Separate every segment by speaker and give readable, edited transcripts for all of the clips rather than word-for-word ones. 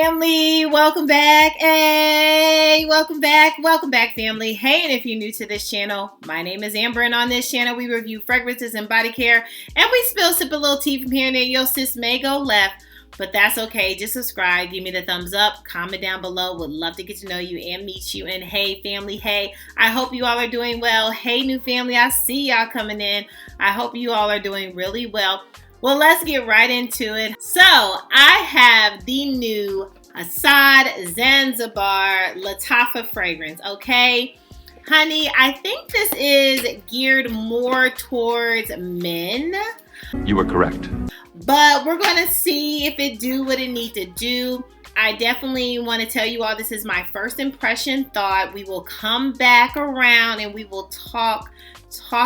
Speaker 1: family, welcome back. Hey, welcome back, family. Hey, and if you're new to this channel, my name is Amber, and on this channel we review fragrances and body care, and we sip a little tea from here and there. Your sis may go left, but that's okay. Just subscribe, give me the thumbs up, comment down below. Would love to get to know you and meet you. And hey, family, hey, I hope you all are doing well. Hey, new family, I see y'all coming in. I hope you all are doing really well. Well, let's get right into it. So, I have the new Asad Zanzibar Lattafa fragrance, okay? Honey, I think this is geared more towards men.
Speaker 2: You were correct.
Speaker 1: But we're going to see if it do what it needs to do. I definitely want to tell you all this is my first impression thought. We will come back around and we will talk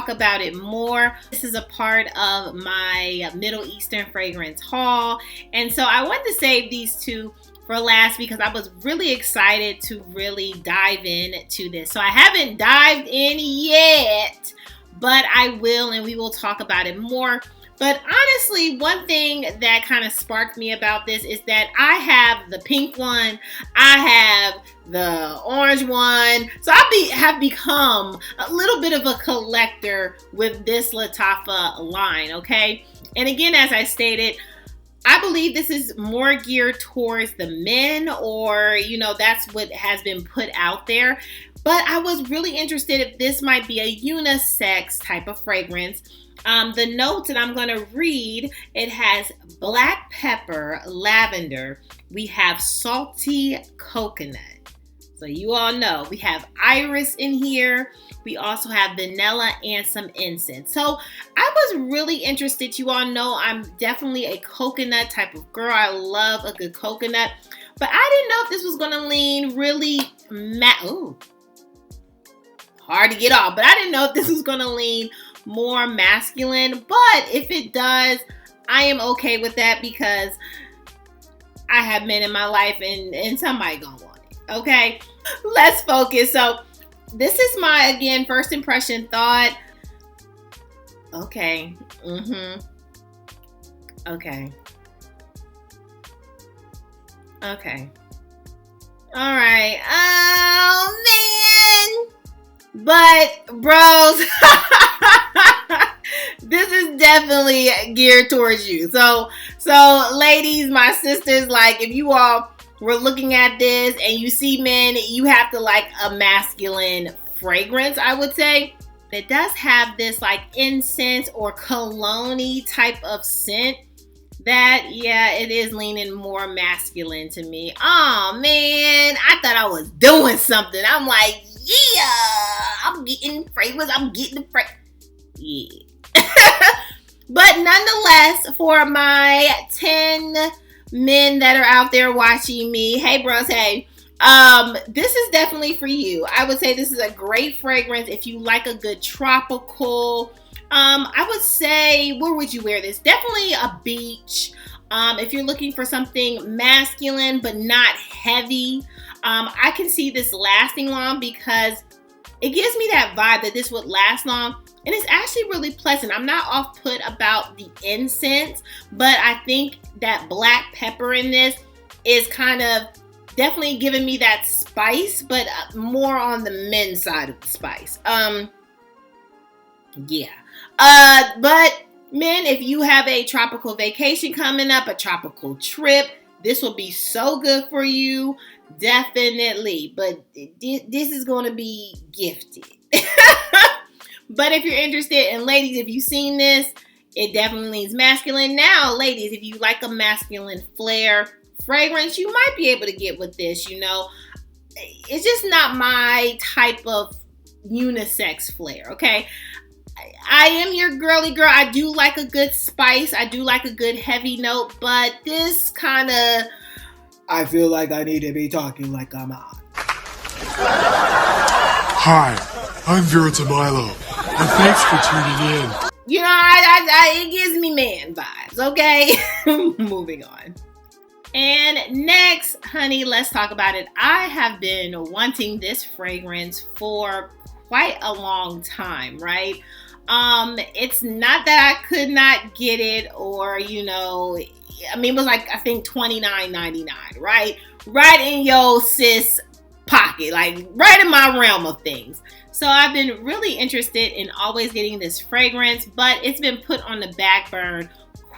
Speaker 1: about it more. This is a part of my Middle Eastern fragrance haul. And so I wanted to save these two for last because I was really excited to really dive into this. So I haven't dived in yet, but I will, and we will talk about it more. But honestly, one thing that kind of sparked me about this is that I have the pink one, I have the orange one. So I have become a little bit of a collector with this Lattafa line, okay? And again, as I stated, I believe this is more geared towards the men, or, you know, that's what has been put out there. But I was really interested if this might be a unisex type of fragrance. The notes that I'm going to read, it has black pepper, lavender. We have salty coconut. So you all know we have iris in here. We also have vanilla and some incense. So I was really interested. You all know I'm definitely a coconut type of girl. I love a good coconut. But I didn't know if this was going to lean really hard to get off. But I didn't know if this was going to lean more masculine, but if it does, I am okay with that because I have men in my life and somebody gonna want it. Okay, let's focus. So this is my, again, first impression thought. Okay. Okay. All right. Oh man. But bros, this is definitely geared towards you. So ladies, my sisters, like if you all were looking at this and you see men, you have to like a masculine fragrance, I would say. It does have this like incense or cologne-y type of scent that, yeah, it is leaning more masculine to me. Oh man, I thought I was doing something. I'm like, yeah, I'm getting fragrance. Yeah. But nonetheless, for my 10 men that are out there watching me, hey bros, hey, this is definitely for you. I would say this is a great fragrance if you like a good tropical. I would say, where would you wear this? Definitely a beach. If you're looking for something masculine but not heavy, I can see this lasting long because it gives me that vibe that this would last long. And it's actually really pleasant. I'm not off put about the incense, but I think that black pepper in this is kind of definitely giving me that spice, but more on the men's side of the spice. Yeah. But men, if you have a tropical vacation coming up, a tropical trip, this will be so good for you. Definitely. But this is going to be gifted. But if you're interested, and ladies, if you've seen this, it definitely leans masculine. Now, ladies, if you like a masculine flair fragrance, you might be able to get with this, you know. It's just not my type of unisex flair, okay? I am your girly girl. I do like a good spice. I do like a good heavy note, but this kind of, I feel like I need to be talking like I'm on.
Speaker 3: Hi, I'm Vera Tamilo, and thanks for tuning in.
Speaker 1: You know, it gives me man vibes, okay? Moving on. And next, honey, let's talk about it. I have been wanting this fragrance for quite a long time, right? It's not that I could not get it, or, you know, I mean, it was like, I think $29.99, right? right in your sis pocket, like right in my realm of things. So I've been really interested in always getting this fragrance, but it's been put on the back burner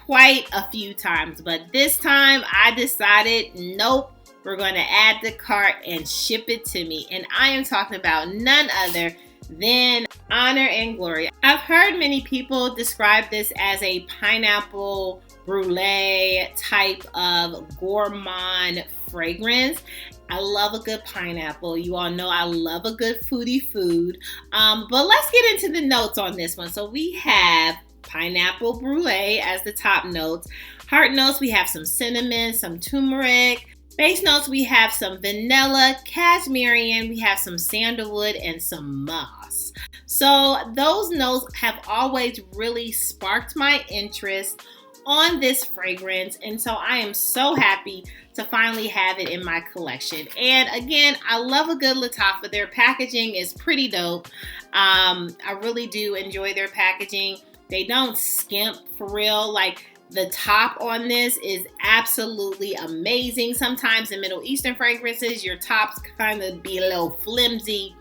Speaker 1: quite a few times. But this time I decided, nope, we're going to add the cart and ship it to me. And I am talking about none other than Honor and Glory. I've heard many people describe this as a pineapple brulee type of gourmand fragrance. I love a good pineapple. You all know I love a good foodie food. But let's get into the notes on this one. So we have pineapple brulee as the top notes. Heart notes, we have some cinnamon, some turmeric. Base notes, we have some vanilla, cashmere, we have some sandalwood, and some moss. So those notes have always really sparked my interest on this fragrance, and so I am so happy to finally have it in my collection. And again, I love a good Lattafa. Their packaging is pretty dope. I really do enjoy their packaging. They don't skimp for real. Like, the top on this is absolutely amazing. Sometimes in Middle Eastern fragrances, your tops kind of be a little flimsy.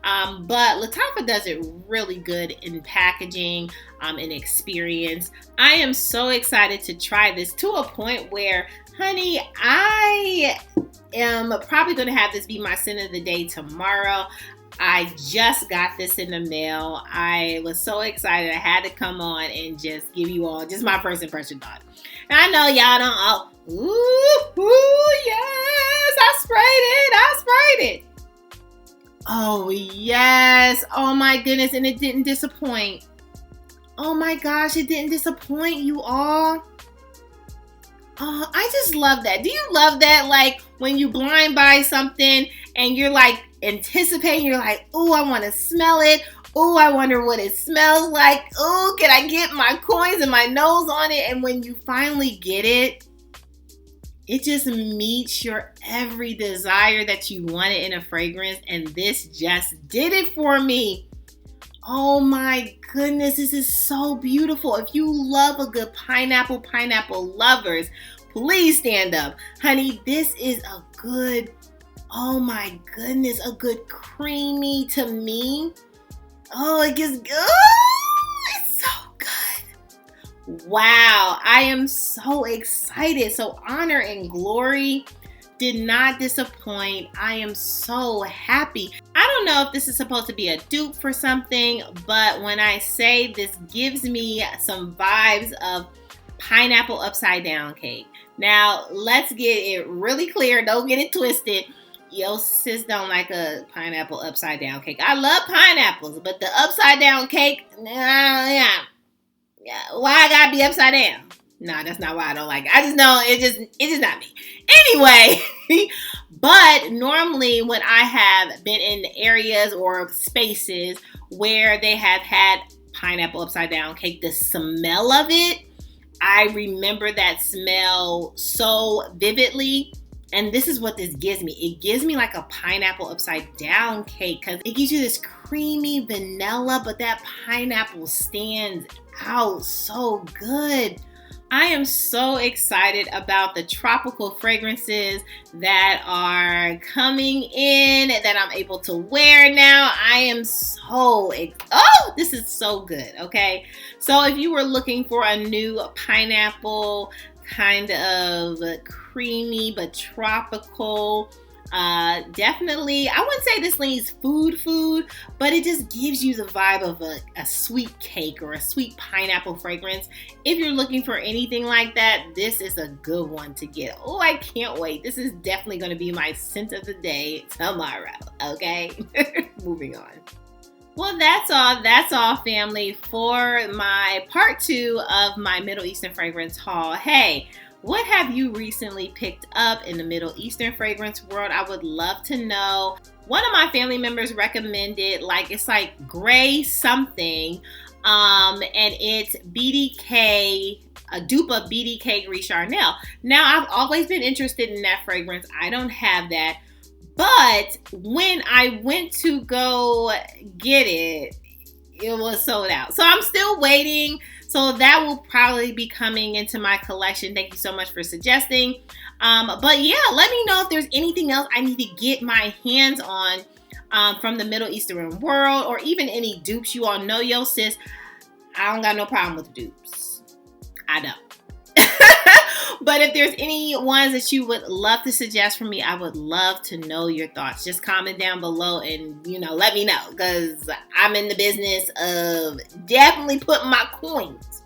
Speaker 1: But Lattafa does it really good in packaging and experience. I am so excited to try this to a point where, honey, I am probably going to have this be my scent of the day tomorrow. I just got this in the mail. I was so excited. I had to come on and just give you all just my first impression thought. And I know y'all don't yes, I sprayed it. Oh, yes. Oh, my goodness. And it didn't disappoint. Oh, my gosh. It didn't disappoint you all. Oh, I just love that. Do you love that? Like, when you blind buy something and you're like anticipating, you're like, oh, I want to smell it. Oh, I wonder what it smells like. Oh, can I get my coins and my nose on it? And when you finally get it, it just meets your every desire that you wanted in a fragrance, and this just did it for me. Oh my goodness, this is so beautiful. If you love a good pineapple lovers, please stand up. Honey, this is a good, oh my goodness, a good creamy to me. Oh, it gets good. It's so good. Wow, I am so excited. So Honor and Glory did not disappoint. I am so happy. I don't know if this is supposed to be a dupe for something, but when I say this gives me some vibes of pineapple upside down cake. Now, let's get it really clear. Don't get it twisted. Yo, sis don't like a pineapple upside down cake. I love pineapples, but the upside down cake, yeah. Why I gotta be upside down? No, that's not why I don't like it. I just know it's just not me. Anyway, but normally when I have been in areas or spaces where they have had pineapple upside down cake, the smell of it, I remember that smell so vividly. And this is what this gives me. It gives me like a pineapple upside down cake because it gives you this creamy vanilla, but that pineapple stands out so good. I am so excited about the tropical fragrances that are coming in that I'm able to wear now. I am this is so good, okay? So if you were looking for a new pineapple kind of creamy but tropical, definitely, I wouldn't say this leans food, but it just gives you the vibe of a sweet cake or a sweet pineapple fragrance. If you're looking for anything like that, this is a good one to get. Oh, I can't wait. This is definitely going to be my scent of the day tomorrow, okay? Moving on. Well, that's all, family, for my part 2 of my Middle Eastern fragrance haul. Hey, what have you recently picked up in the Middle Eastern fragrance world? I would love to know. One of my family members recommended, it's like gray something, and it's BDK, a dupe of BDK Gris Charnel. Now, I've always been interested in that fragrance. I don't have that. But when I went to go get it, it was sold out. So I'm still waiting. So that will probably be coming into my collection. Thank you so much for suggesting. But yeah, let me know if there's anything else I need to get my hands on from the Middle Eastern world, or even any dupes. You all know, yo sis, I don't got no problem with dupes. I don't. But if there's any ones that you would love to suggest for me, I would love to know your thoughts. Just comment down below and, let me know, because I'm in the business of definitely putting my coins,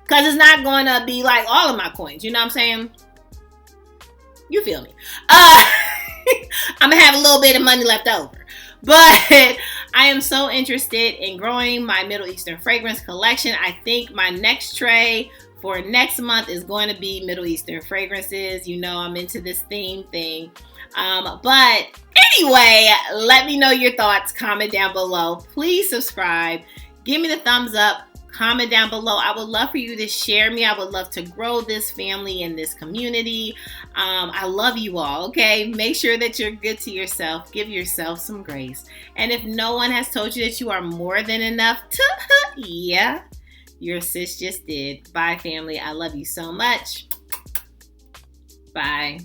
Speaker 1: because it's not going to be like all of my coins. You know what I'm saying? You feel me? I'm going to have a little bit of money left over. But I am so interested in growing my Middle Eastern fragrance collection. I think my next tray for next month is going to be Middle Eastern fragrances. I'm into this theme thing. But anyway, let me know your thoughts. Comment down below. Please subscribe. Give me the thumbs up. Comment down below. I would love for you to share me. I would love to grow this family and this community. I love you all, okay? Make sure that you're good to yourself. Give yourself some grace. And if no one has told you that you are more than enough, yeah, your sis just did. Bye, family. I love you so much. Bye.